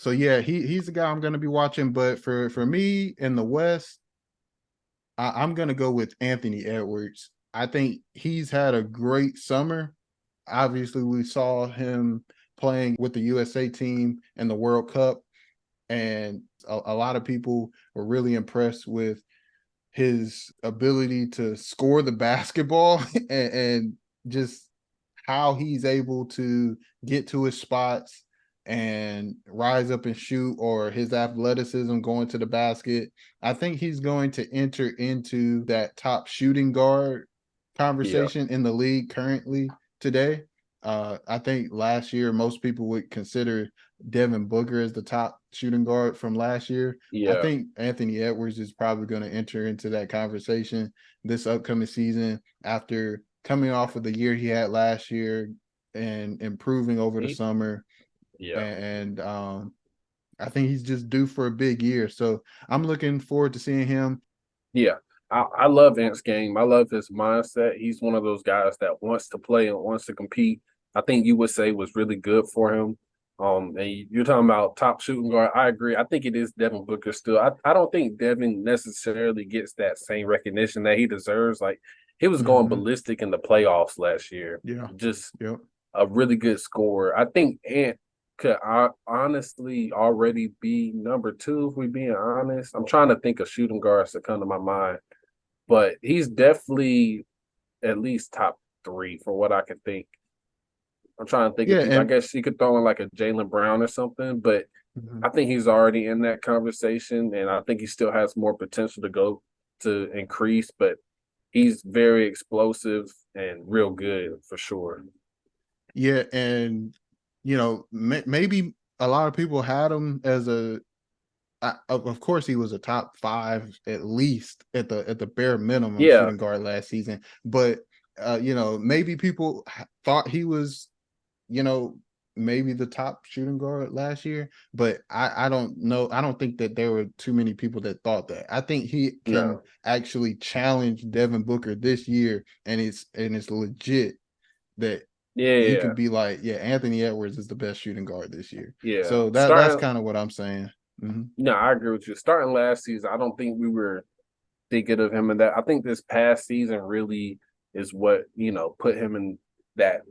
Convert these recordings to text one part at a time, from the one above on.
So yeah, he's the guy I'm going to be watching. But for me in the West, I'm going to go with Anthony Edwards. I think he's had a great summer. Obviously, we saw him playing with the USA team in the World Cup, and a lot of people were really impressed with his ability to score the basketball and just how he's able to get to his spots and rise up and shoot, or his athleticism going to the basket. I think he's going to enter into that top shooting guard Yeah. conversation in the league currently today. I think last year most people would consider Devin Booker as the top shooting guard from last year. I Yeah. think Anthony Edwards is probably going to enter into that conversation this upcoming season after coming off of the year he had last year and improving over the He, summer. yeah. And I think he's just due for a big year. So I'm looking forward to seeing him. Yeah. I love Ant's game. I love his mindset. He's one of those guys that wants to play and wants to compete. I think you would say was really good for him. And you're talking about top shooting guard. I agree. I think it is Devin Booker still. I don't think Devin necessarily gets that same recognition that he deserves. Like he was going Mm-hmm. ballistic in the playoffs last year. Yeah. Just Yep. a really good scorer. I think Ant could honestly already be number two, if we're being honest. I'm trying to think of shooting guards that come to my mind, but he's definitely at least top three for what I can think. I'm trying to think of Yeah. people. I And guess you could throw in like a Jalen Brown or something, but mhm. I think he's already in that conversation, and I think he still has more potential to go to increase, but he's very explosive and real good for sure. Yeah, and maybe a lot of people had him as of course he was a top five at least at the bare minimum Yeah, shooting guard last season, but maybe people thought he was, you know, maybe the top shooting guard last year, but I don't know. I don't think that there were too many people that thought that. I think he can no. actually challenge Devin Booker this year, and it's legit that Yeah, he yeah. can be like, yeah, Anthony Edwards is the best shooting guard this year. Yeah. So that's Starting, kind of what I'm saying. Hmm. no, I agree with you. Starting last season, I don't think we were thinking of him in that. I think this past season really is what, put him in that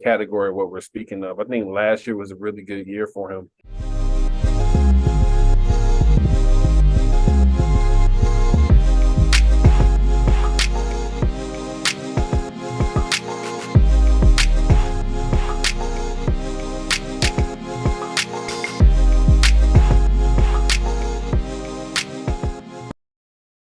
category what we're speaking of. I think last year was a really good year for him.